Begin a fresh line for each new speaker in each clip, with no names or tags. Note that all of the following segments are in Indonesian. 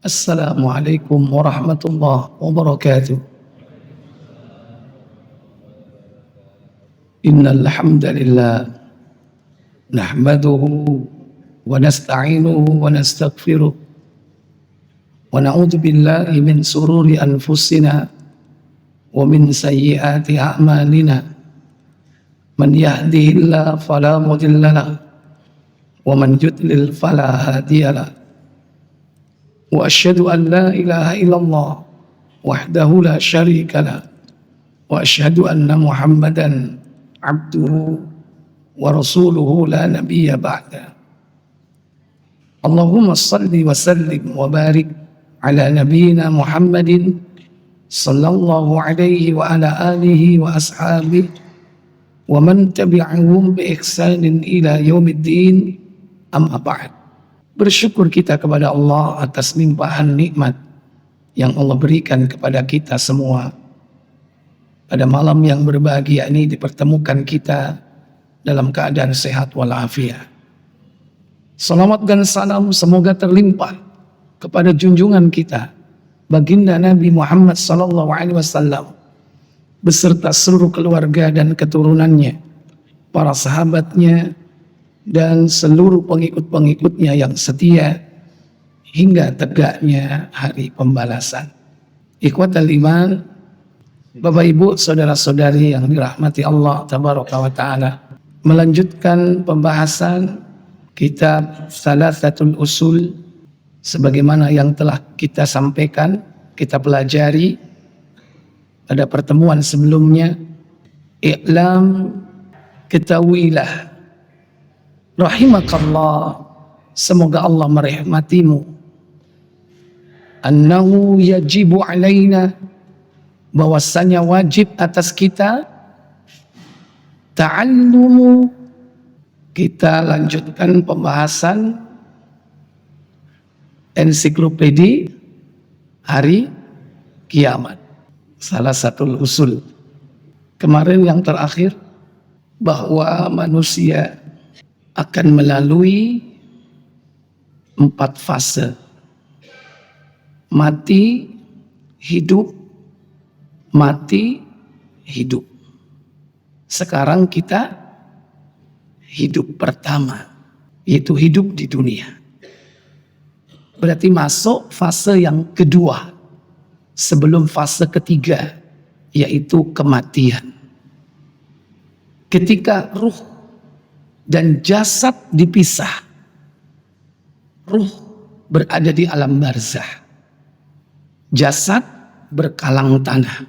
Assalamualaikum warahmatullahi wabarakatuh. Innal hamdalillah nahmaduhu wa nasta'inuhu wa nastaghfiruh wa na'udzu billahi min sururi anfusina wa min sayyiati a'malina. Man yahdihillahu fala mudilla lahu wa man yudlil fala hadiyalah. Wa asyhadu an la ilaha illallah wahdahu la syarika lah wa asyhadu anna Muhammadan abduhu wa rasuluhu la nabiyya ba'da. Allahumma salli wa sallim wa barik ala nabiyyina Muhammadin sallallahu alaihi wa ala alihi wa ashabihi wa man tabi'ahum bi ihsanin ila yaumiddin, amma ba'd. Bersyukur kita kepada Allah atas limpahan nikmat yang Allah berikan kepada kita semua. Pada malam yang berbahagia ini dipertemukan kita dalam keadaan sehat walafiat. Salawat dan salam semoga terlimpah kepada junjungan kita, baginda Nabi Muhammad SAW, beserta seluruh keluarga dan keturunannya, para sahabatnya, dan seluruh pengikut-pengikutnya yang setia hingga tegaknya hari pembalasan. Ikhwatal iman, Bapak Ibu, saudara-saudari yang dirahmati Allah Tabaraka wa Ta'ala, melanjutkan pembahasan kitab Thalathatul Usul sebagaimana yang telah kita sampaikan, kita pelajari pada pertemuan sebelumnya. I'lam, ketahuilah, rahimakallah, semoga Allah merahmatimu, annahu yajibu alaina, bahwasanya wajib atas kita, ta'allumu, kita lanjutkan pembahasan ensiklopedi hari kiamat, salah satu usul. Kemarin yang terakhir bahwa manusia akan melalui 4 fase: mati, hidup, mati, hidup. Sekarang kita hidup pertama, yaitu hidup di dunia. Berarti masuk fase yang kedua sebelum fase ketiga, yaitu kematian. Ketika ruh dan jasad dipisah, ruh berada di alam barzah, jasad berkalang tanah,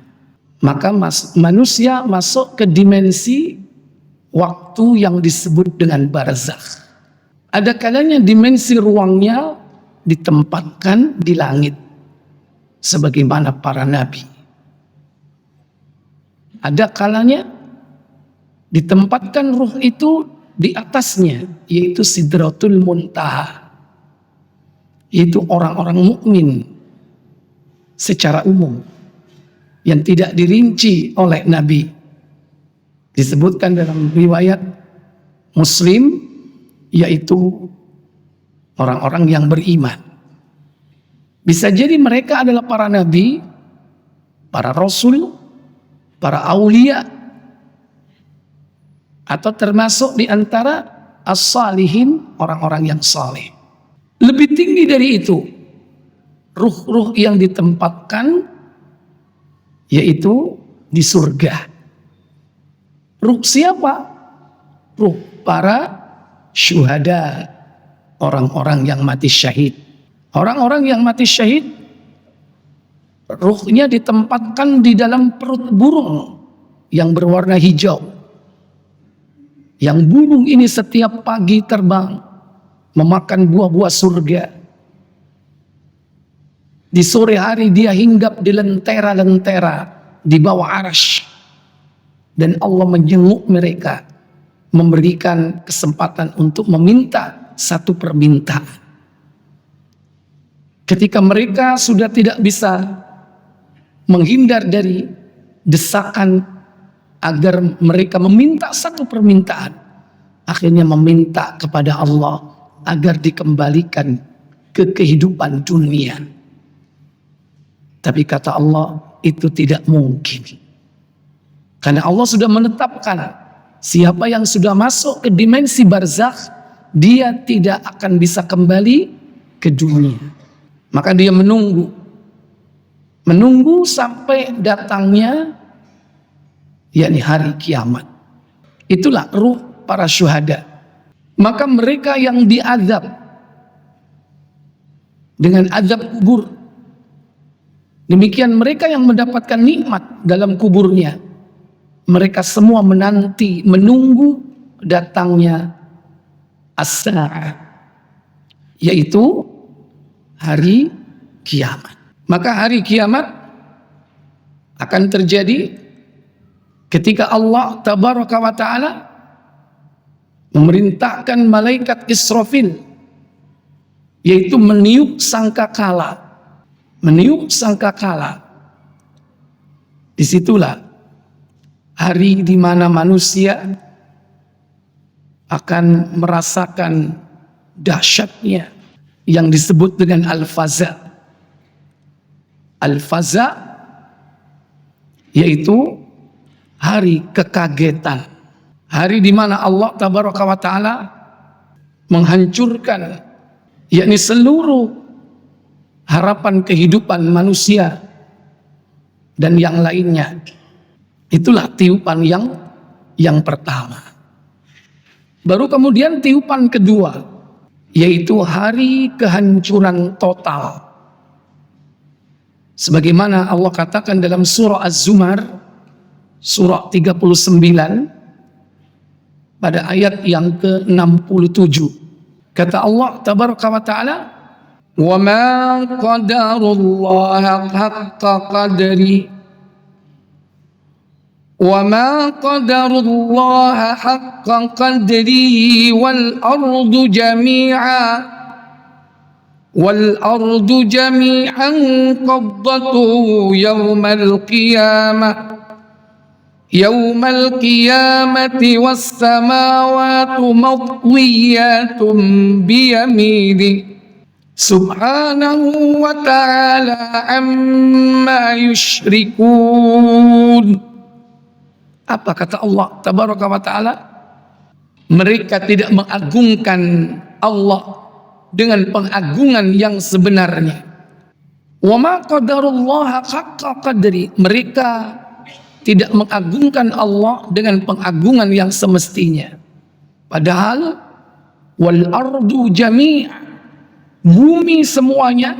maka manusia masuk ke dimensi waktu yang disebut dengan barzakh. Ada kalanya dimensi ruangnya ditempatkan di langit sebagaimana para nabi. Ada kalanya ditempatkan ruh itu di atasnya, yaitu Sidratul Muntaha, yaitu orang-orang mukmin secara umum yang tidak dirinci oleh Nabi. Disebutkan dalam riwayat Muslim, yaitu orang-orang yang beriman. Bisa jadi mereka adalah para nabi, para rasul, para aulia, atau termasuk di antara as-salihin, orang-orang yang saleh. Lebih tinggi dari itu, ruh-ruh yang ditempatkan yaitu di surga. Ruh siapa? Ruh para syuhada, orang-orang yang mati syahid. Orang-orang yang mati syahid, ruhnya ditempatkan di dalam perut burung yang berwarna hijau. Yang burung ini setiap pagi terbang memakan buah-buah surga. Di sore hari dia hinggap di lentera-lentera di bawah arasy. Dan Allah menjenguk mereka, memberikan kesempatan untuk meminta satu permintaan. Ketika mereka sudah tidak bisa menghindar dari desakan agar mereka meminta satu permintaan, akhirnya meminta kepada Allah agar dikembalikan ke kehidupan dunia. Tapi kata Allah, itu tidak mungkin. Karena Allah sudah menetapkan, siapa yang sudah masuk ke dimensi barzakh, dia tidak akan bisa kembali ke dunia. Maka dia menunggu sampai datangnya, yakni hari kiamat. Itulah ruh para syuhada. Maka mereka yang diazab dengan azab kubur, demikian mereka yang mendapatkan nikmat dalam kuburnya, mereka semua menunggu datangnya as-sa'ah, yaitu hari kiamat. Maka hari kiamat akan terjadi ketika Allah tabaraka wa ta'ala memerintahkan malaikat Israfil, yaitu meniup sangkakala. Meniup sangkakala. Disitulah hari di mana manusia akan merasakan dahsyatnya yang disebut dengan al-faza. Al-faza yaitu hari kekagetan. Hari di mana Allah tabaraka wa ta'ala menghancurkan, yakni seluruh harapan kehidupan manusia dan yang lainnya. Itulah tiupan yang pertama. Baru kemudian tiupan kedua, yaitu hari kehancuran total. Sebagaimana Allah katakan dalam surah Az-Zumar, surah 39, pada ayat yang ke-67. Kata Allah tabaraka wa ta'ala, "Wa ma qadarullaha haqqa qadri wa ma qadarullaha haqqa qadri wal ardu jami'an qabdatuhu yawmal qiyamati was samawati matwiyatun biyamini subhanahu wa ta'ala amma yushrikun." Apa kata Allah tabaraka wa ta'ala? Mereka tidak mengagungkan Allah dengan pengagungan yang sebenarnya. Wa ma qadarullaha haqqa qadri. Mereka tidak mengagungkan Allah dengan pengagungan yang semestinya. Padahal wal ardu jami'a, bumi semuanya,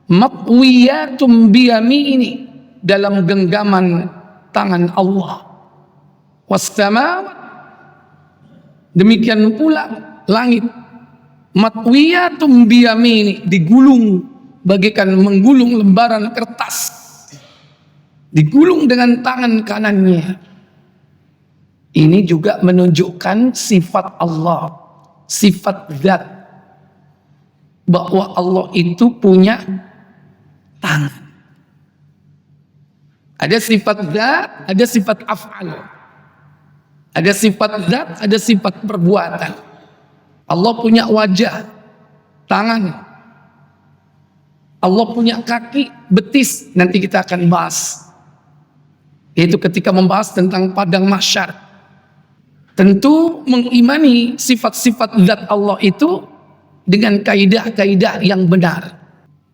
matwiyatum biyamini, dalam genggaman tangan Allah. Was samawat, demikian pula langit, matwiyatum biyamini, digulung bagaikan menggulung lembaran kertas, digulung dengan tangan kanannya. Ini juga menunjukkan sifat Allah, sifat zat, bahwa Allah itu punya tangan. Ada sifat zat, ada sifat af'al. Ada sifat zat, ada sifat perbuatan. Allah punya wajah, tangan. Allah punya kaki, betis. Nanti kita akan bahas. Yaitu ketika membahas tentang padang mahsyar. Tentu mengimani sifat-sifat zat Allah itu dengan kaidah-kaidah yang benar.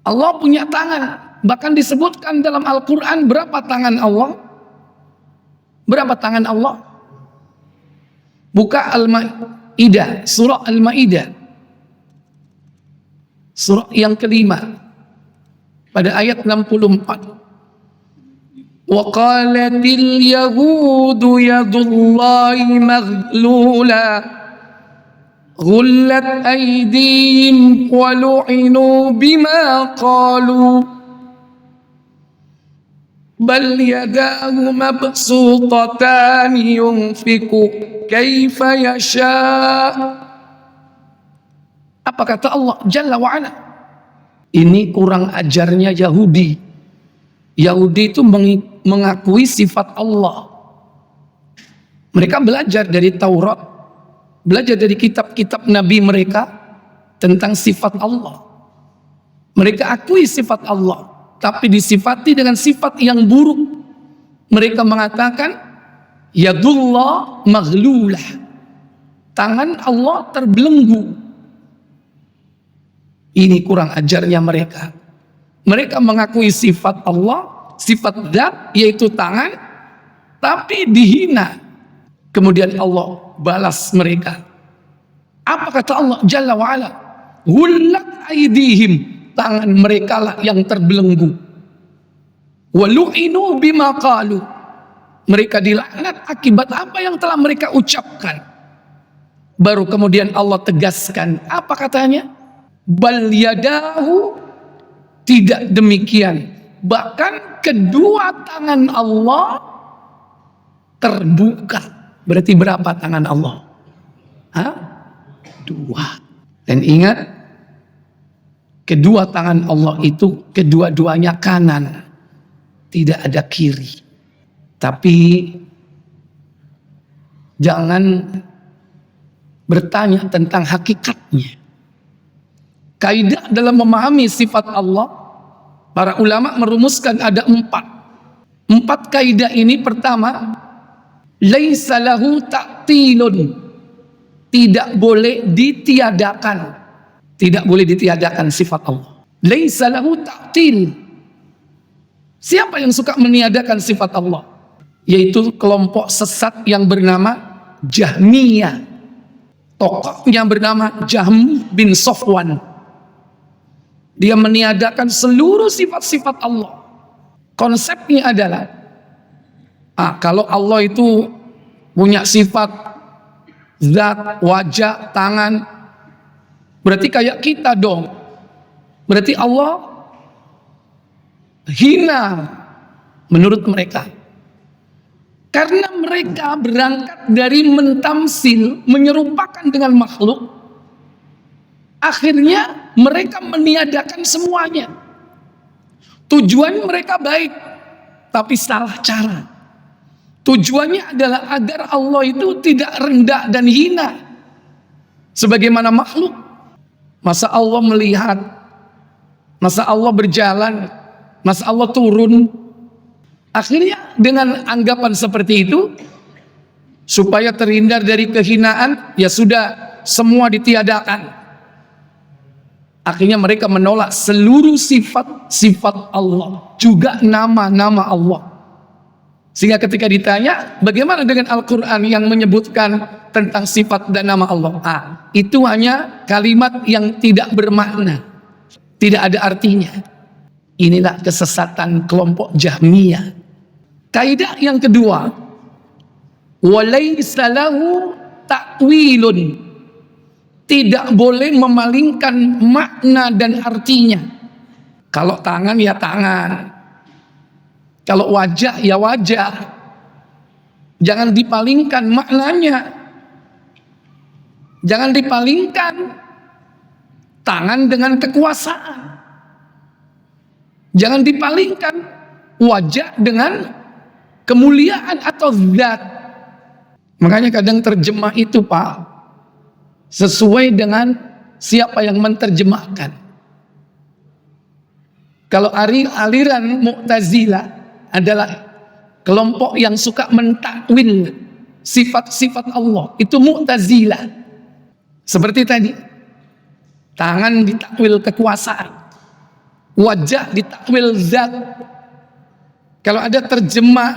Allah punya tangan. Bahkan disebutkan dalam Al-Quran berapa tangan Allah? Berapa tangan Allah? Buka Al-Ma'idah, surah Al-Ma'idah, surah yang kelima, pada ayat 64. وَقَالَتِ الْيَهُودُ يَدُ اللَّهِ مَغْلُولًا غُلَّتْ أَيْدِيهِمْ وَلُعِنُوا بِمَا قَالُوا بَلْ يَدَاهُ مَبْسُوطَتَانِ يُنْفِقُ كَيْفَ يَشَاءُ. Apa kata Allah Jalla wa'ala? Ini kurang ajarnya Yahudi. Yahudi itu mengakui sifat Allah. Mereka belajar dari Taurat, belajar dari kitab-kitab Nabi mereka tentang sifat Allah. Mereka akui sifat Allah. tapi disifati dengan sifat yang buruk. Mereka mengatakan yadullah maghlulah, tangan Allah terbelenggu. Ini kurang ajarnya mereka. Mereka mengakui sifat Allah, sifat zat yaitu tangan, tapi dihina. Kemudian Allah balas mereka. Apa kata Allah Jalla wa'ala? Hullat aidihim, tangan mereka lah yang terbelenggu. Walu'inu bima qalu, mereka dilaknat akibat apa yang telah mereka ucapkan. Baru kemudian Allah tegaskan, apa katanya? Bal yadahu, tidak demikian, bahkan kedua tangan Allah terbuka. Berarti berapa tangan Allah? Hah? Dua. Dan ingat, kedua tangan Allah itu kedua-duanya kanan, tidak ada kiri. Tapi jangan bertanya tentang hakikatnya. Kaidah dalam memahami sifat Allah, para ulama merumuskan ada 4. 4 kaidah ini. Pertama, laisa lahu ta'tilun, tidak boleh ditiadakan. Tidak boleh ditiadakan sifat Allah. Laisa lahu ta'til. Siapa yang suka meniadakan sifat Allah? Yaitu kelompok sesat yang bernama Jahmiyah. Tokohnya bernama Jahm bin Safwan. Dia meniadakan seluruh sifat-sifat Allah. Konsepnya adalah, kalau Allah itu punya sifat zat, wajah, tangan, berarti kayak kita dong. Berarti Allah hina menurut mereka. Karena mereka berangkat dari mentamsil, menyerupakan dengan makhluk. Akhirnya mereka meniadakan semuanya. Tujuan mereka baik, tapi salah cara. Tujuannya adalah agar Allah itu tidak rendah dan hina sebagaimana makhluk. Masa Allah melihat, masa Allah berjalan, masa Allah turun. Akhirnya dengan anggapan seperti itu, supaya terhindar dari kehinaan, ya sudah semua ditiadakan. Akhirnya mereka menolak seluruh sifat-sifat Allah, juga nama-nama Allah. Sehingga ketika ditanya, bagaimana dengan Al-Quran yang menyebutkan tentang sifat dan nama Allah? Itu hanya kalimat yang tidak bermakna, tidak ada artinya. Inilah kesesatan kelompok Jahmiyah. Kaidah yang kedua, walaysa lahu ta'wilun, tidak boleh memalingkan makna dan artinya. Kalau tangan ya tangan, kalau wajah ya wajah. Jangan dipalingkan maknanya. Jangan dipalingkan tangan dengan kekuasaan. Jangan dipalingkan wajah dengan kemuliaan atau zat. Makanya kadang terjemah itu Pak, sesuai dengan siapa yang menerjemahkan. Kalau aliran Mu'tazilah adalah kelompok yang suka mentakwil sifat-sifat Allah, itu Mu'tazilah. Seperti tadi, tangan ditakwil kekuasaan, wajah ditakwil zat. Kalau ada terjemah,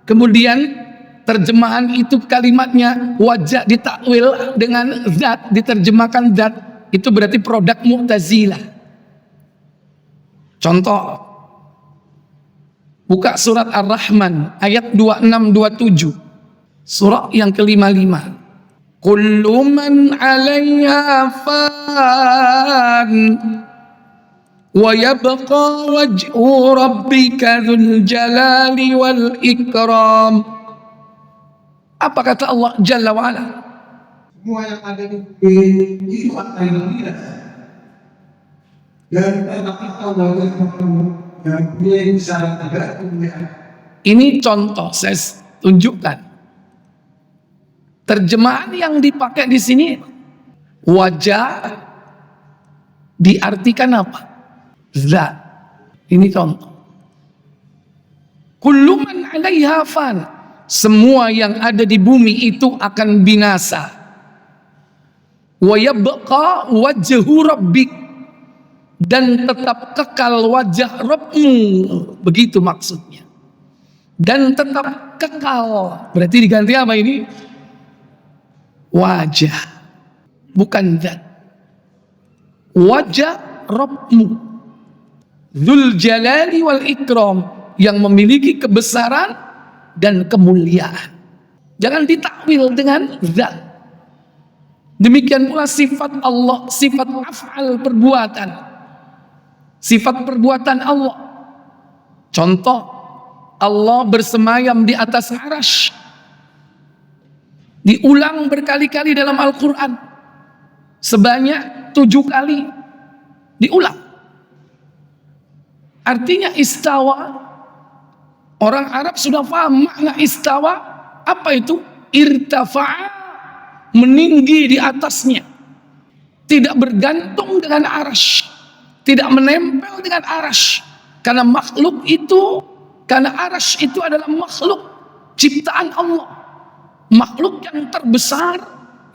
kemudian terjemahan itu kalimatnya wajah ditakwil dengan zat, diterjemahkan zat, itu berarti produk Mu'tazilah. Contoh, buka surat Ar-Rahman ayat 26-27, surah yang ke-55. Kullu man 'alaiha fan wa yabqa wajhu rabbika dzul jalali wal ikram. Apa kata Allah Jalla wa Ala? Semua yang ada di bumi itu akan hilang. Dan Allah yang bisa tidak punya. Ini contoh saya tunjukkan. Terjemahan yang dipakai di sini, wajah diartikan apa? Zat. Ini contoh. Kullu man 'alaiha fan. Semua yang ada di bumi itu akan binasa. Wa yabqa wajhu rabbik. Dan tetap kekal wajah Rabbmu. Begitu maksudnya. Dan tetap kekal. Berarti diganti apa ini? Wajah. Bukan zat. Wajah Rabbmu. Dzul jalali wal ikram. Yang memiliki kebesaran dan kemuliaan. Jangan ditakwil dengan zat. Demikian pula sifat Allah, sifat af'al perbuatan. Sifat perbuatan Allah. Contoh, Allah bersemayam di atas arasy. Diulang berkali-kali dalam Al-Quran. Sebanyak 7 kali. Diulang. Artinya istawa. Orang Arab sudah paham makna istawa. Apa itu? Irtafa'a. Meninggi di atasnya. Tidak bergantung dengan arasy. Tidak menempel dengan arasy. Karena makhluk itu, karena arasy itu adalah makhluk ciptaan Allah. Makhluk yang terbesar,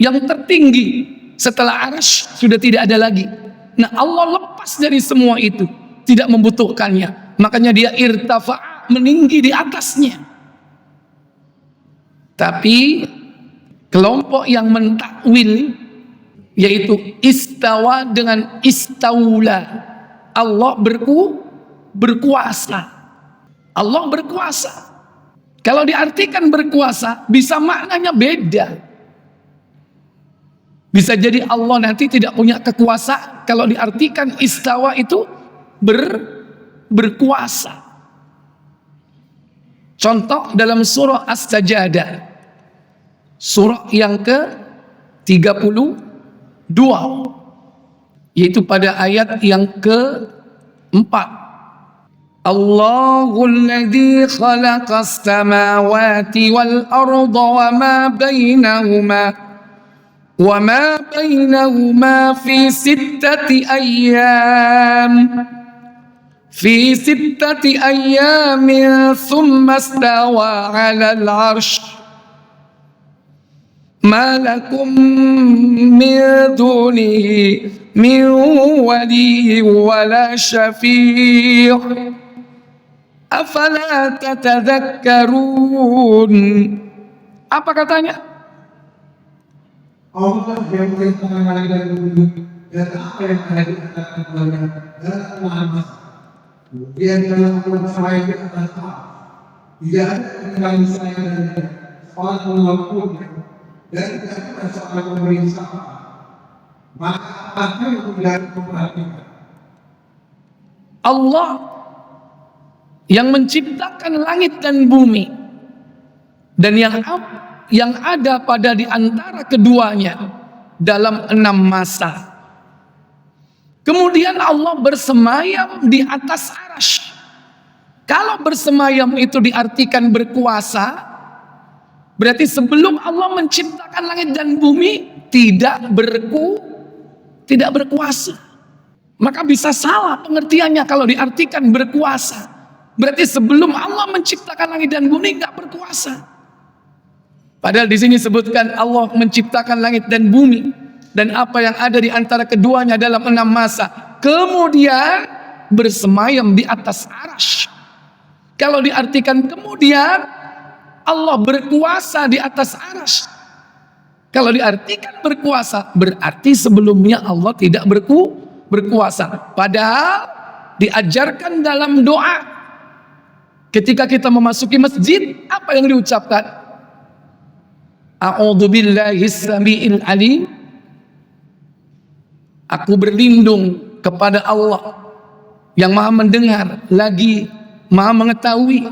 yang tertinggi. Setelah arasy sudah tidak ada lagi. Nah, Allah lepas dari semua itu. Tidak membutuhkannya. Makanya dia irtafa'a, meninggi di atasnya. Tapi kelompok yang mentakwil, yaitu istawa dengan istaula. Allah berkuasa. Allah berkuasa. Kalau diartikan berkuasa, bisa maknanya beda. Bisa jadi Allah nanti tidak punya kekuasaan. Kalau diartikan istawa itu berkuasa. Contoh dalam surah As-Sajdah. Surah yang ke-32. Yaitu pada ayat yang ke-4. Allahul ladzi khalaqas samawati wal arda wa ma bainahuma fi sittati ayyamin thumma istawa 'alal 'arsy ma lakum min dunihi min waliyyin wala syafi' afala tatadhakkarun. Apa katanya?
Allah yang menciptakan langit dan bumi dan apa yang ada di antara keduanya dan Muhammad. Kemudian dalam alam semaya di atas Allah. Tidak ada yang saya dan seorang pemampunya dan tidak ada seorang pemerintah. Maka apa yang tidak memperhatikan?
Allah yang menciptakan langit dan bumi dan yang ada pada di antara keduanya dalam 6 masa. Kemudian Allah bersemayam di atas arasy. Kalau bersemayam itu diartikan berkuasa, berarti sebelum Allah menciptakan langit dan bumi tidak berkuasa. Maka bisa salah pengertiannya kalau diartikan berkuasa. Berarti sebelum Allah menciptakan langit dan bumi nggak berkuasa. Padahal di sini sebutkan Allah menciptakan langit dan bumi dan apa yang ada di antara keduanya dalam 6 masa. Kemudian bersemayam di atas arasy. Kalau diartikan kemudian Allah berkuasa di atas arasy. Kalau diartikan berkuasa berarti sebelumnya Allah tidak berkuasa. Padahal diajarkan dalam doa ketika kita memasuki masjid, apa yang diucapkan? A'udzu billahis samiil alim. Aku berlindung kepada Allah yang Maha mendengar lagi Maha mengetahui.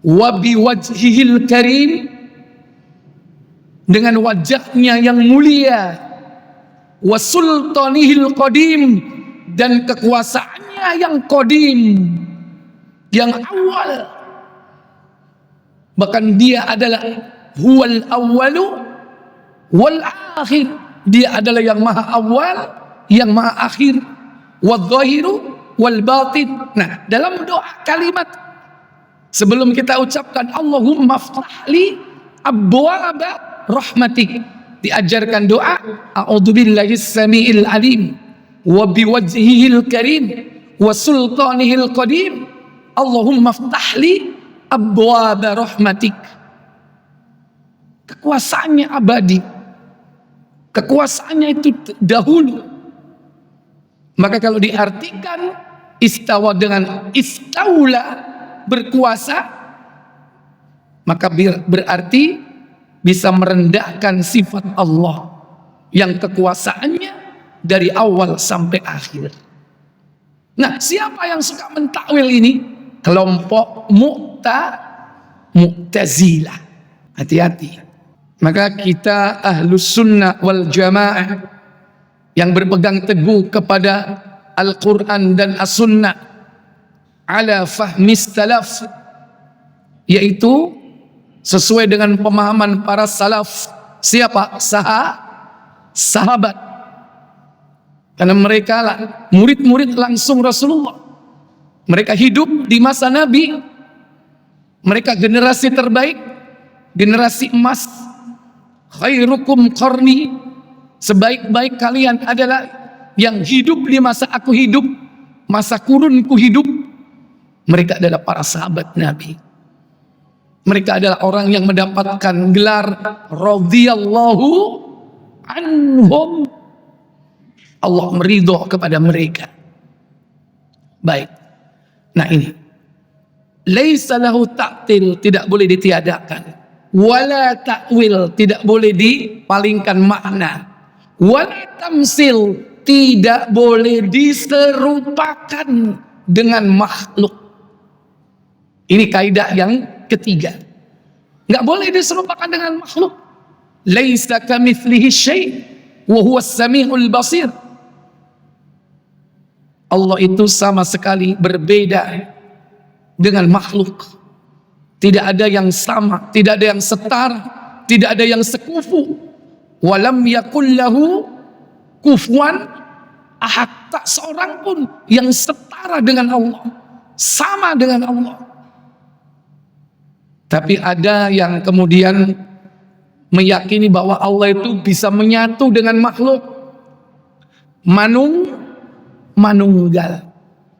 Wa biwajhihil karim, dengan wajahnya yang mulia. Wa sultanihil qadim, dan kekuasaannya yang qadim, yang awal. Bahkan dia adalah huwal awwalu wal akhir. Dia adalah yang maha awal, yang maha akhir. Wadh-dhahiru wal batin. Nah, dalam doa kalimat sebelum kita ucapkan Allahumma ftahli abwaaba rahmatik, diajarkan doa a'udzubillahis samiil alim wa biwajhihil karim wa sultanihil qadim Allahumma ftahli abwaaba rahmatik. Kekuasaannya abadi, kekuasaannya itu dahulu. Maka kalau diartikan istawa dengan istaula, berkuasa, maka berarti bisa merendahkan sifat Allah yang kekuasaannya dari awal sampai akhir. Nah, siapa yang suka mentakwil ini? Kelompok Mu'tazilah. Hati-hati. Maka kita ahlus sunnah wal jamaah yang berpegang teguh kepada Al-Quran dan As-Sunnah ala fahmis salaf, yaitu sesuai dengan pemahaman para salaf. Siapa? Sahabat. Karena mereka lah murid-murid langsung Rasulullah. Mereka hidup di masa Nabi. Mereka generasi terbaik, generasi emas. Khairukum qarni, sebaik-baik kalian adalah yang hidup di masa aku hidup, masa kurunku hidup. Mereka adalah para sahabat Nabi. Mereka adalah orang yang mendapatkan gelar radhiyallahu anhum. Allah meridho kepada mereka. Baik. Nah ini. Laisa lahu ta'til, tidak boleh ditiadakan. Wala ta'wil, tidak boleh dipalingkan makna. Wala tamsil, tidak boleh diserupakan dengan makhluk. Ini kaidah yang ketiga. Nggak boleh diserupakan dengan makhluk. Laisa kamitslihi syai' wa huwas samiul basir. Allah itu sama sekali berbeda dengan makhluk. Tidak ada yang sama, tidak ada yang setara, tidak ada yang sekufu. Walam yakul lahu kufuwan ahad. Tak seorang pun yang setara dengan Allah, sama dengan Allah. Tapi ada yang kemudian meyakini bahwa Allah itu bisa menyatu dengan makhluk. Manunggal,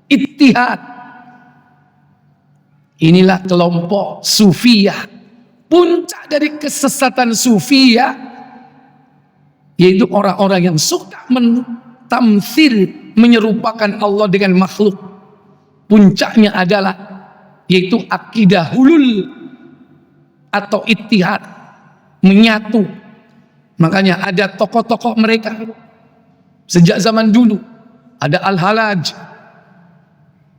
ittihad. Inilah kelompok Sufiyah. Puncak dari kesesatan Sufiyah yaitu orang-orang yang suka mentamsil, menyerupakan Allah dengan makhluk. Puncaknya adalah yaitu akidah hulul atau ittihad, menyatu. Makanya ada tokoh-tokoh mereka sejak zaman dulu. Ada Al-Halaj,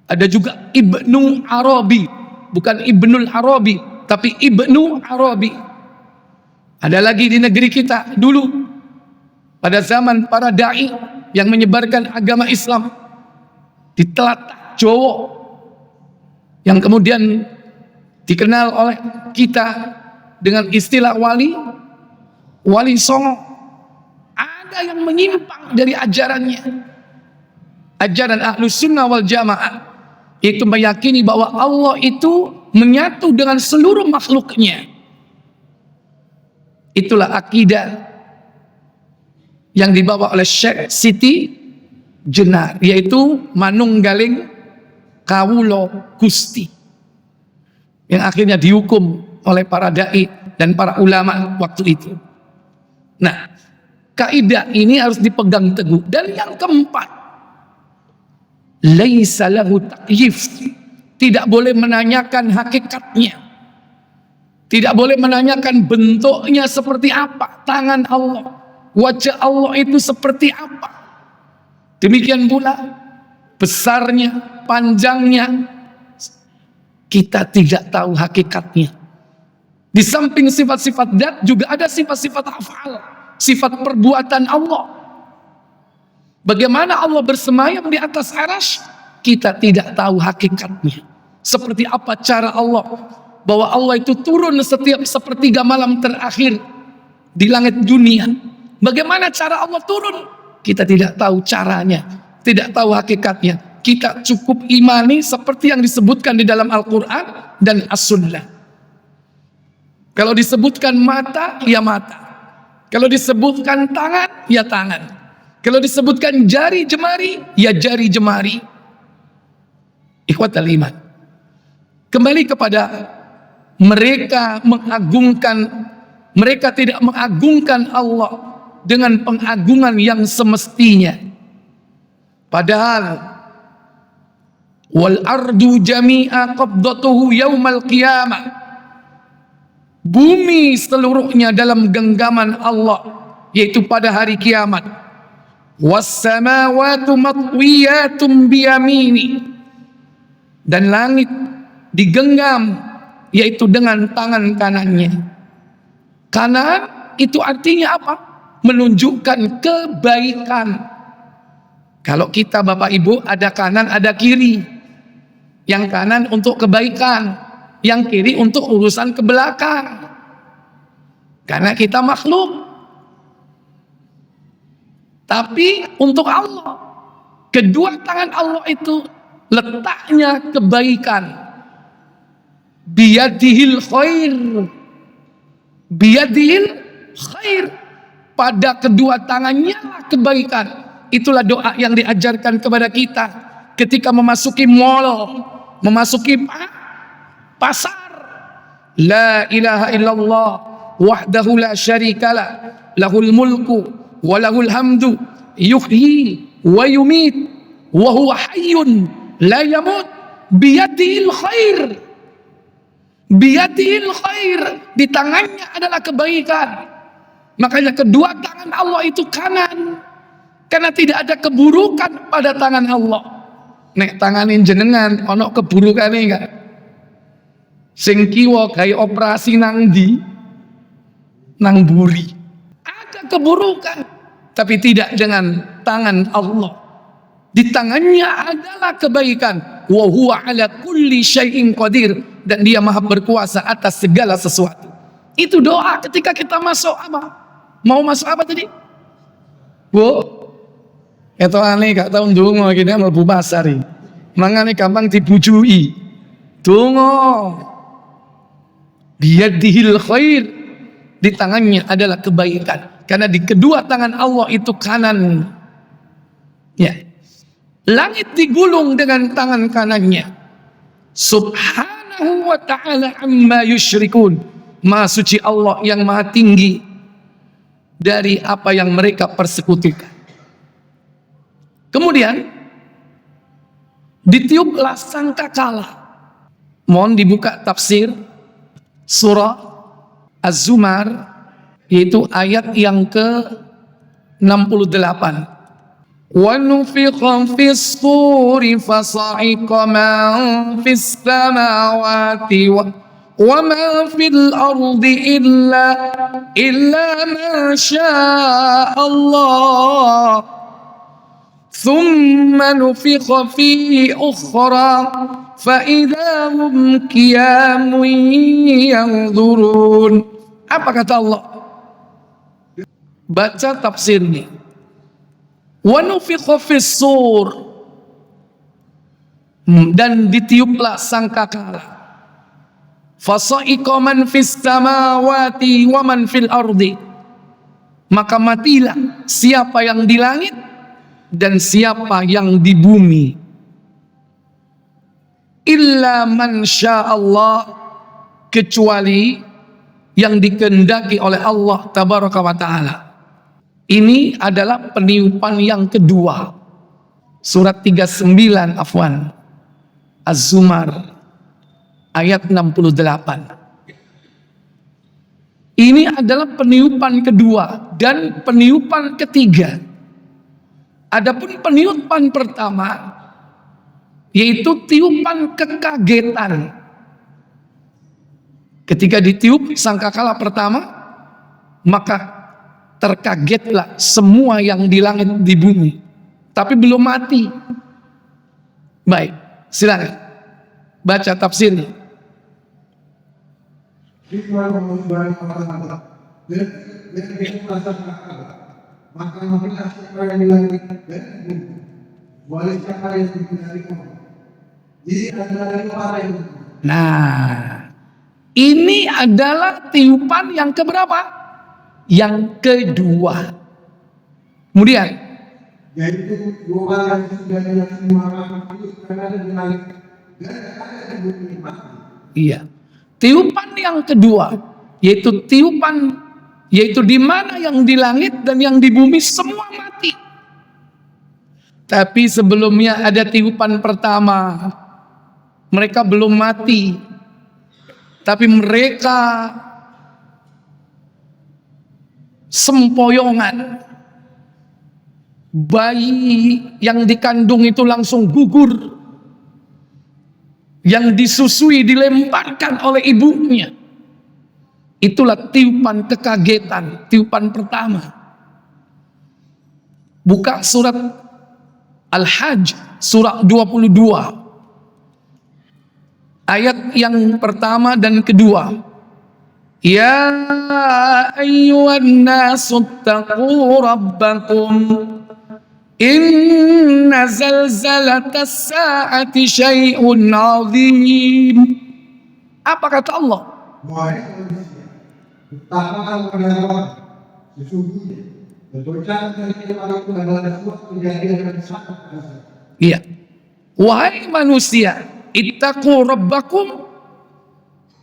ada juga Ibnu Arabi, bukan Ibnul Arabi, tapi Ibnu Arabi. Ada lagi di negeri kita dulu, pada zaman para da'i yang menyebarkan agama Islam di tlatah Jawa, yang kemudian dikenal oleh kita dengan istilah wali songo. Ada yang menyimpang dari ajarannya. Ajaran Ahlus Sunnah wal Jamaah itu meyakini bahwa Allah itu menyatu dengan seluruh makhluknya. Itulah akidah yang dibawa oleh Syekh Siti Jenar, yaitu manunggaling kawulo Gusti, yang akhirnya dihukum oleh para dai dan para ulama waktu itu. Nah, kaidah ini harus dipegang teguh. Dan yang keempat, laisa lahu takyif, tidak boleh menanyakan hakikatnya, tidak boleh menanyakan bentuknya seperti apa, tangan Allah, wajah Allah itu seperti apa. Demikian pula besarnya, panjangnya, kita tidak tahu hakikatnya. Di samping sifat-sifat dzat juga ada sifat-sifat af'al, sifat perbuatan Allah. Bagaimana Allah bersemayam di atas arasy, kita tidak tahu hakikatnya. Seperti apa cara Allah, bahwa Allah itu turun setiap sepertiga malam terakhir di langit dunia. Bagaimana cara Allah turun? Kita tidak tahu caranya, tidak tahu hakikatnya. kita cukup imani seperti yang disebutkan di dalam Al-Quran dan As-Sunnah. Kalau disebutkan mata, ya mata. Kalau disebutkan tangan, ya tangan. Kalau disebutkan jari jemari, ya jari jemari. Ikhwatal iman. Kembali kepada mereka mereka tidak mengagungkan Allah dengan pengagungan yang semestinya. Padahal wal ardu jami'a qabdatuhu yaumal qiyamah, bumi seluruhnya dalam genggaman Allah, yaitu pada hari kiamat. Was samawati matwiyatum biyamini, dan langit digenggam yaitu dengan tangan kanannya. Kanan itu artinya apa? Menunjukkan kebaikan. Kalau kita Bapak Ibu ada kanan ada kiri. Yang kanan untuk kebaikan, yang kiri untuk urusan ke belakang. Karena kita makhluk. Tapi untuk Allah, kedua tangan Allah itu letaknya kebaikan. Biyadihil khair. Biyadihil khair. Pada kedua tangannya kebaikan. Itulah doa yang diajarkan kepada kita ketika memasuki mall, memasuki pasar. La ilaha illallah wahdahu la syarikalah, lahul mulku wa lahul hamdu, yuhyi wa yumit wa huwa hayyun la yamut, biyadihil khair. Biyadihil khair, di tangannya adalah kebaikan. Makanya kedua tangan Allah itu kanan, karena tidak ada keburukan pada tangan Allah. Nek tanganin jenengan ono keburukane enggak? Sing kiwa gawe operasi nang ndi? Nang buri. Ada keburukan, tapi tidak dengan tangan Allah. Di tangannya adalah kebaikan. Wa huwa ala kulli syai'in qadir, dan dia maha berkuasa atas segala sesuatu. Itu doa ketika kita masuk apa? Mau masuk apa tadi? Bu, itu aneh gak tahu ndonga kita mlebu pasar iki. Mangane gampang dibujui. Donga. Biyadihil khair, di tangannya adalah kebaikan. Karena di kedua tangan Allah itu kanan. Ya. Langit digulung dengan tangan kanannya. Subhanahu wa ta'ala amma yusyrikun. Maha suci Allah yang maha tinggi dari apa yang mereka persekutukan. Kemudian ditiuplah sangkakala. Mohon dibuka tafsir surah Az-Zumar, yaitu ayat yang ke-68. Wa nufikha fis suri fasa'iqa man fis samawati wa ma fil ardi illa ma syaa Allah. Thumma nufikha fihi ukhra fa idza hum qiyamun yanzurun. Apa kata Allah? Baca tafsirnya. Wa nufikha fis sur, dan ditiuplah sangkakala. Fasa'iqa man fis samawati wa man fil ardi, maka matilah siapa yang di langit dan siapa yang di bumi. Illa man sya'allah, kecuali yang dikehendaki oleh Allah tabaraka wa ta'ala. Ini adalah peniupan yang kedua. Surat 39 afwan. Az-Zumar ayat 68. Ini adalah peniupan kedua dan peniupan ketiga. Adapun peniupan pertama yaitu tiupan kekagetan. Ketika ditiup sangkakala pertama, maka terkagetlah semua yang di langit di bumi, tapi belum mati. Baik, silakan baca tafsirnya.
boleh siapa yang dari kamu. Jadi ada dari para yang
Nah, ini adalah tiupan yang keberapa? Yang kedua. Kemudian,
yaitu dua orang yang sudah dilakukan maka itu karena ada di langit dan ada di bumi mati.
iya, tiupan yang kedua, yaitu di mana yang di langit dan yang di bumi semua mati. Tapi sebelumnya ada tiupan pertama, mereka belum mati, tapi mereka sempoyongan. Bayi yang dikandung itu langsung gugur. Yang disusui dilemparkan oleh ibunya. Itulah tiupan kekagetan, tiupan pertama. Buka surat Al-Hajj, surat 22. Ayat yang pertama dan kedua. Ya ayyuhan nasu taqu rabbakum inna zalzalatas sa'ati syai'un 'azim. Apa kata Allah?
Wahai manusia, ketahuilah bahwa sesungguhnya bergoncang dari Allah itu adalah sesuatu kejadian yang sangat besar.
Iya. Wahai manusia, ittaqu rabbakum,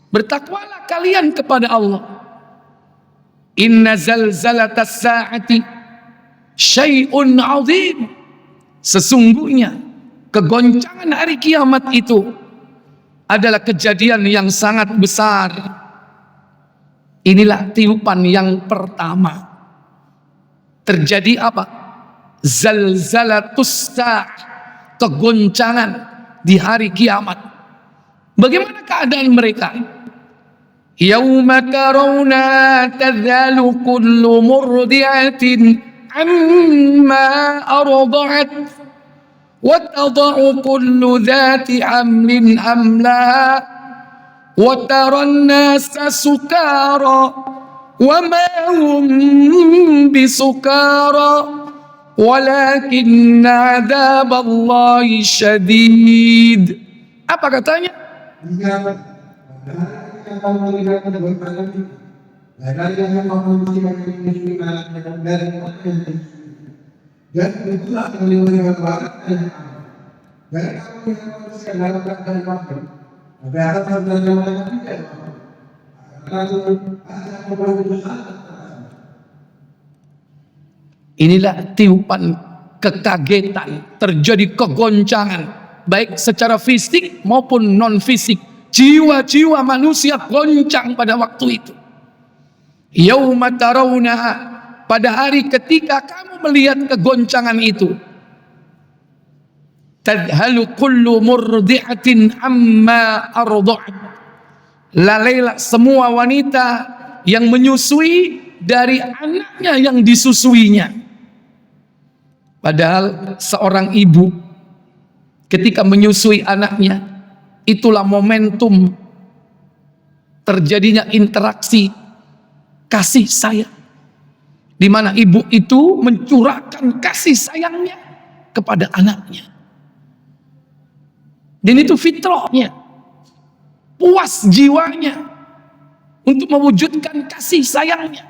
bertakwalah kalian kepada Allah. Inna zalzalatas sa'ati syai'un 'azim. Sesungguhnya kegoncangan hari kiamat itu adalah kejadian yang sangat besar. Inilah tiupan yang pertama. Terjadi apa? Zalzalatus sa'ah, kegoncangan di hari kiamat. Bagaimana keadaan mereka? Yauma tarawna tadhalu kullu murdi'atin amma arda'at wa tada'u kullu dhati hamlin hamlaha wa taran nasa sukara wa ma hum bisukara walakinna adzaballahi syadid. Apa katanya?
Hingga pada hari yang akan melihat itu, dari yang manusia yang menyusui anaknya dari anaknya dan itulah yang melihat barat dan kamu yang manusia dalam keadaan mati, ada atas dan yang lain tidak. Lalu ada keberusahaan.
Inilah tiupan kekagetan, terjadi kegoncangan baik secara fisik maupun non fisik. Jiwa-jiwa manusia goncang pada waktu itu. Yauma tarawnaha, pada hari ketika kamu melihat kegoncangan itu. Tadhalu kullu murdi'atin amma arda'at. Lalailah semua wanita yang menyusui dari anaknya yang disusuinya. Padahal seorang ibu ketika menyusui anaknya, itulah momentum terjadinya interaksi kasih sayang, di mana ibu itu mencurahkan kasih sayangnya kepada anaknya. Dan itu fitrahnya, puas jiwanya untuk mewujudkan kasih sayangnya.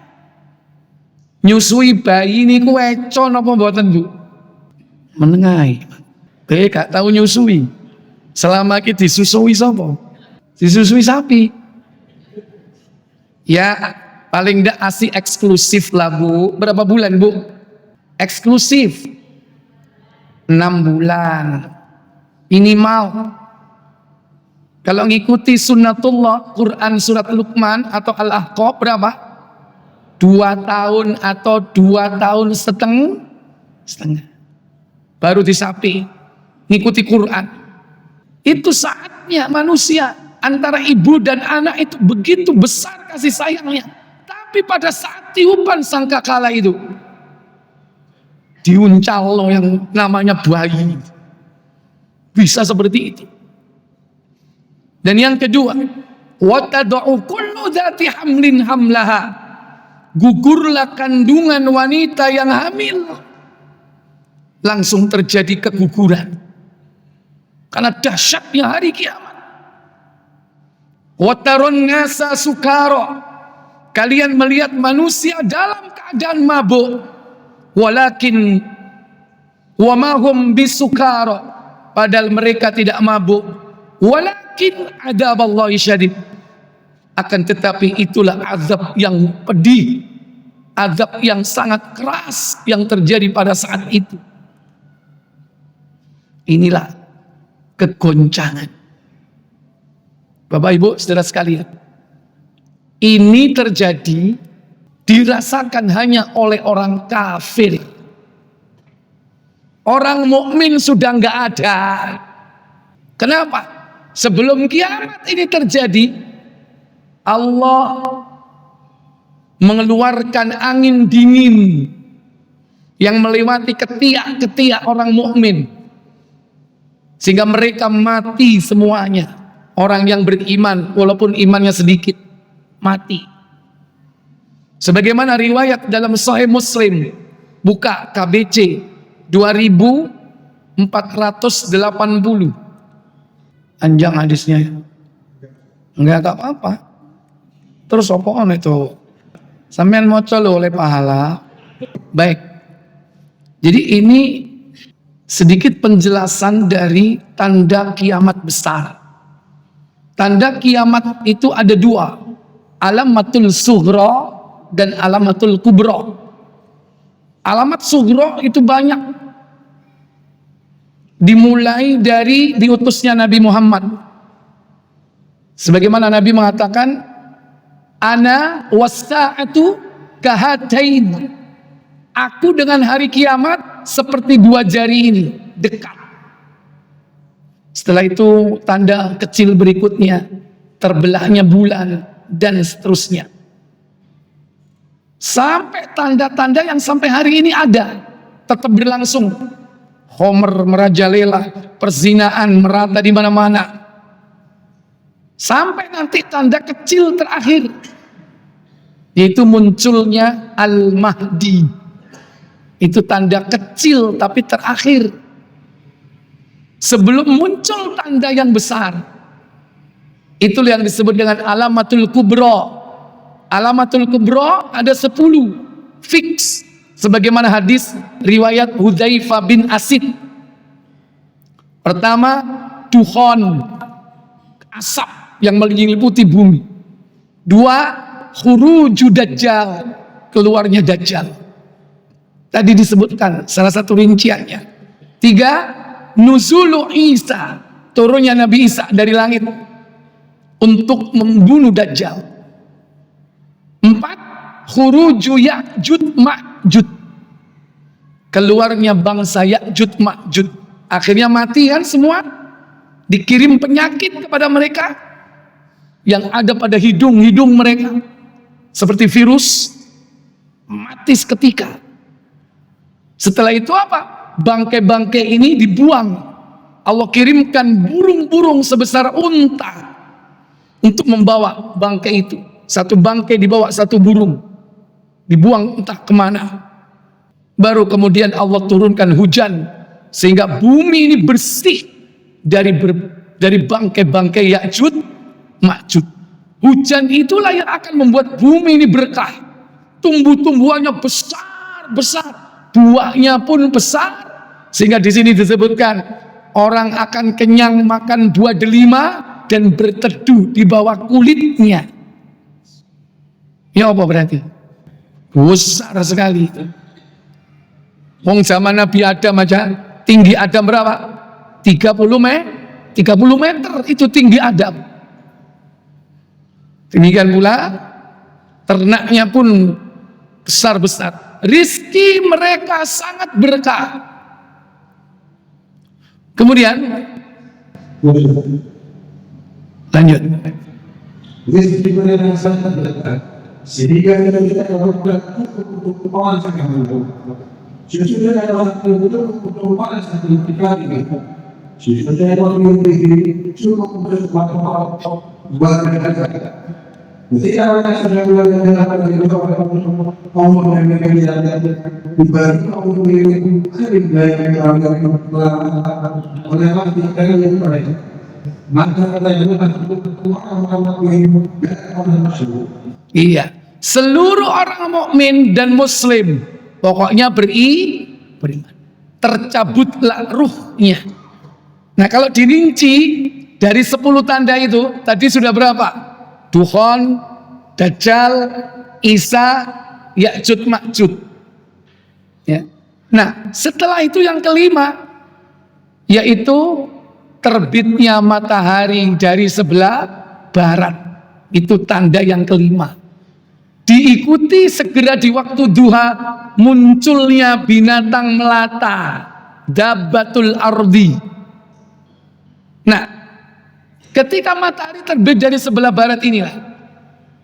Nyusui bayi ini kuecon apa mboten Bu? Menengai. Gak tahu nyusui. Selama kita disusui sapa? Disusui sapi. Ya, paling ndak ASI eksklusif lah Bu. Berapa bulan Bu? Eksklusif 6 bulan minimal. Kalau ngikuti sunnatullah, Quran surat Luqman atau Al-Ahqaf berapa? 2 tahun atau 2 tahun setengah. Baru disapi ngikuti Quran. Itu saatnya manusia antara ibu dan anak itu begitu besar kasih sayangnya. Tapi pada saat tiupan sangkakala itu, diuncal loh yang namanya bayi. Bisa seperti itu. Dan yang kedua, wa tad'u kullu dzati hamlin hamlaha. Gugurlah kandungan wanita yang hamil. langsung terjadi keguguran. Karena dahsyatnya hari kiamat. Wataron ngasa sukaro, kalian melihat manusia dalam keadaan mabuk. Walakin wamahum bisukaro, padahal mereka tidak mabuk. Walakin adzaballahi syadid, akan tetapi itulah azab yang pedih, azab yang sangat keras yang terjadi pada saat itu. Inilah kegoncangan. Bapak Ibu saudara sekalian, ini terjadi dirasakan hanya oleh orang kafir. Orang mukmin sudah nggak ada. Kenapa? Sebelum kiamat ini terjadi, Allah mengeluarkan angin dingin yang melewati ketiak-ketiak orang mukmin, sehingga mereka mati semuanya. Orang yang beriman, walaupun imannya sedikit, mati. Sebagaimana riwayat dalam Sahih Muslim, buka KBC 2480. Anjang hadisnya. Enggak apa-apa. Terus apaan itu? Sampean moco lo oleh pahala. Baik. Jadi ini sedikit penjelasan dari tanda kiamat besar. Tanda kiamat itu ada dua, alamatul sughra dan alamatul kubra. Alamat sughra itu banyak, dimulai dari diutusnya Nabi Muhammad. Sebagaimana Nabi mengatakan, ana was-sa'atu kahatain, aku dengan hari kiamat seperti dua jari ini, dekat. Setelah itu tanda kecil berikutnya, terbelahnya bulan, dan seterusnya. Sampai tanda-tanda yang sampai hari ini ada, tetap berlangsung. Homer merajalela, perzinaan merata di mana-mana. Sampai nanti tanda kecil terakhir, yaitu munculnya Al-Mahdi. Itu tanda kecil tapi terakhir. Sebelum muncul tanda yang besar, itulah yang disebut dengan alamatul kubra. Alamatul kubra ada 10 fix, sebagaimana hadis riwayat Hudzaifah bin Asid. Pertama, dukhon, asap yang menyelimuti bumi. 2, khuruju dajjal, keluarnya dajjal. Tadi disebutkan salah satu rinciannya. 3, nuzulu Isa, turunnya Nabi Isa dari langit untuk membunuh Dajjal. 4, khuruju Ya'jud Ma'jud, keluarnya bangsa Ya'jud Ma'jud. Akhirnya mati kan semua, dikirim penyakit kepada mereka yang ada pada hidung-hidung mereka, seperti virus, mati seketika. Setelah itu apa? Bangkai-bangkai ini dibuang. Allah kirimkan burung-burung sebesar unta untuk membawa bangkai itu. Satu bangkai dibawa satu burung, dibuang entah kemana. Baru kemudian Allah turunkan hujan, sehingga bumi ini bersih dari bangkai-bangkai Ya'jud Ma'jud. Hujan itulah yang akan membuat bumi ini berkah. Tumbuh-tumbuhannya besar-besar, buahnya pun besar, sehingga di sini disebutkan orang akan kenyang makan buah delima dan berteduh di bawah kulitnya. Ya apa berarti? Besar sekali. Wong zaman Nabi Adam aja, tinggi Adam berapa? 30 meter itu tinggi Adam. Demikian pula ternaknya pun besar-besar. Rizki mereka sangat berkah. Kemudian lanjut.
Rizki mereka sangat berkah, sehingga kita berbuat untuk orang sangat berkah. Sesungguhnya adalah untuk orang sangat berkah. Sesungguhnya orang yang cukup untuk buat Ketika mereka sudah melakukan ngomong yang mereka tidak dibagi untuk milik sering dari oleh kita yang mereka maka kata itu orang masuk.
Iya, seluruh orang mukmin dan muslim pokoknya beriman. Tercabutlah ruhnya. Nah, kalau dirinci dari 10 tanda itu tadi sudah berapa? Dukhon, Dajjal, Isa, Ya'juj Ma'juj. Ya. Nah, setelah itu yang kelima yaitu terbitnya matahari dari sebelah barat. Itu tanda yang kelima. Diikuti segera di waktu duha munculnya binatang melata, dabbatul ardi. Nah, ketika matahari terbit dari sebelah barat inilah,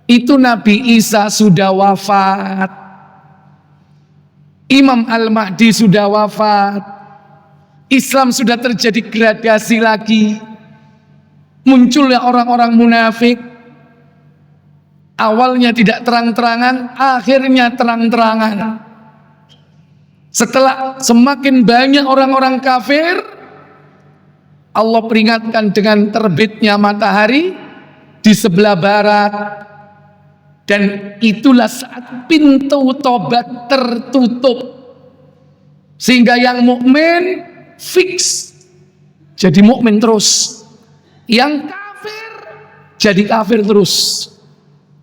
itu Nabi Isa sudah wafat, Imam Al-Mahdi sudah wafat, Islam sudah terjadi gradasi lagi, munculnya orang-orang munafik. Awalnya tidak terang-terangan, akhirnya terang-terangan. Setelah semakin banyak orang-orang kafir, Allah peringatkan dengan terbitnya matahari di sebelah barat. Dan itulah saat pintu tobat tertutup. Sehingga yang mukmin fix jadi mukmin terus. Yang kafir jadi kafir terus.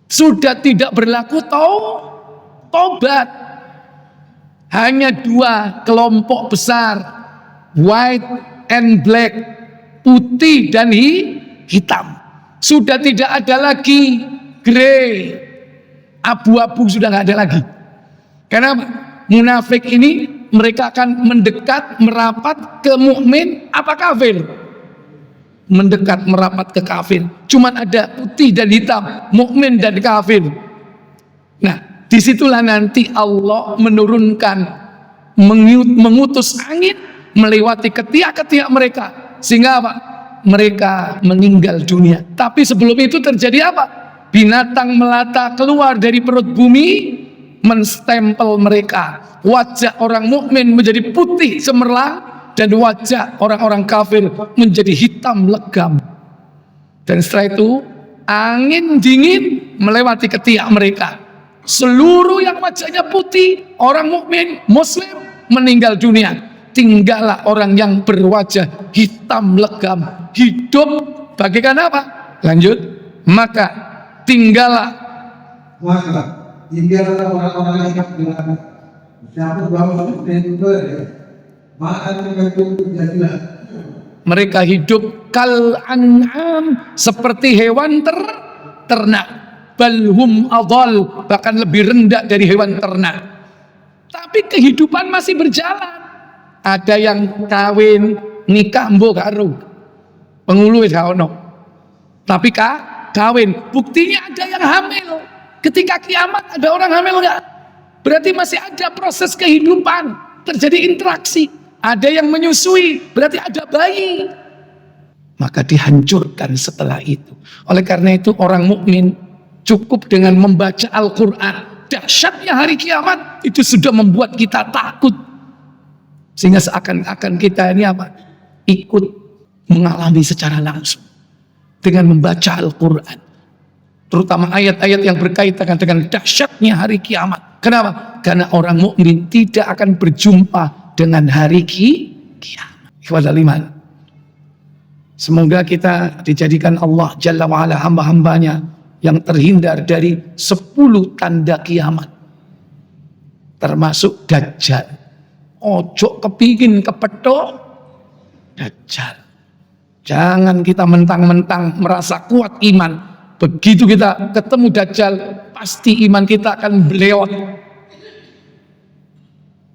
Sudah tidak berlaku tobat. Hanya 2 kelompok besar, white and black, putih dan hitam. Sudah tidak ada lagi grey, abu-abu sudah nggak ada lagi. Karena munafik ini mereka akan mendekat, merapat ke mukmin apa kafir? Mendekat, merapat ke kafir. Cuman ada putih dan hitam, mukmin dan kafir. Nah, disitulah nanti Allah menurunkan, mengutus angin melewati ketiak-ketiak mereka, sehingga apa? Mereka meninggal dunia. Tapi sebelum itu terjadi apa? Binatang melata keluar dari perut bumi, menstempel mereka. Wajah orang mukmin menjadi putih cemerlang, dan wajah orang-orang kafir menjadi hitam legam. Dan setelah itu angin dingin melewati ketiak mereka. Seluruh yang wajahnya putih, orang mukmin, muslim, meninggal dunia. Tinggallah orang yang berwajah hitam legam, hidup bagaikan apa? Lanjut. Maka tinggallah
orang-orang yang bilang siapa bahwa itu
mereka hidup kal an'am, seperti hewan ternak, balhum adhal, bahkan lebih rendah dari hewan ternak. Tapi kehidupan masih berjalan. Ada yang kawin nikah mbok karo pengulu wis gak ono. Tapi kawin, buktinya ada yang hamil. Ketika kiamat ada orang hamil enggak? Berarti masih ada proses kehidupan, terjadi interaksi. Ada yang menyusui, berarti ada bayi. Maka dihancurkan setelah itu. Oleh karena itu orang mukmin cukup dengan membaca Al-Quran. Dahsyatnya hari kiamat itu sudah membuat kita takut. Sehingga seakan-akan kita ini apa? Ikut mengalami secara langsung. Dengan membaca Al-Quran. Terutama ayat-ayat yang berkaitan dengan dahsyatnya hari kiamat. Kenapa? Karena orang mukmin tidak akan berjumpa dengan hari kiamat. Ikhwatal iman. Semoga kita dijadikan Allah Jalla wa'ala hamba-hambanya yang terhindar dari 10 tanda kiamat. Termasuk Dajjal. Ojo kepingin kepethuk Dajjal. Jangan kita mentang-mentang merasa kuat iman. Begitu kita ketemu Dajjal, pasti iman kita akan belewat.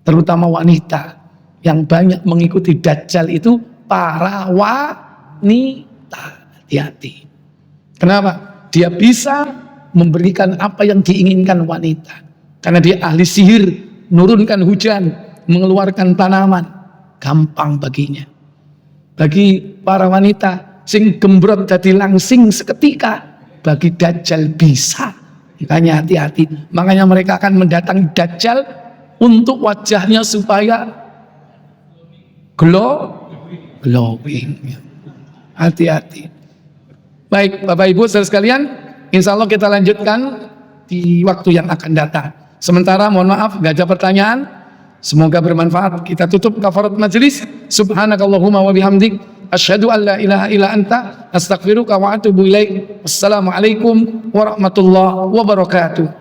Terutama wanita yang banyak mengikuti Dajjal itu para wanita. Hati-hati. Kenapa? Dia bisa memberikan apa yang diinginkan wanita. Karena dia ahli sihir, nurunkan hujan, mengeluarkan tanaman. Gampang baginya. Bagi para wanita sing gembrot dadi langsing seketika, bagi Dajjal bisa. Makanya hati-hati. Makanya mereka akan mendatangi Dajjal untuk wajahnya supaya glowing. Hati-hati. Baik, Bapak Ibu saudara sekalian, insya Allah kita lanjutkan di waktu yang akan datang. Sementara mohon maaf, gak ada pertanyaan. Semoga bermanfaat. Kita tutup kafarat majelis. Subhanakallahumma wa bihamdik, asyhadu an la ilaha illa anta, astaghfiruka wa atubu ilaik. Wassalamualaikum warahmatullahi wabarakatuh.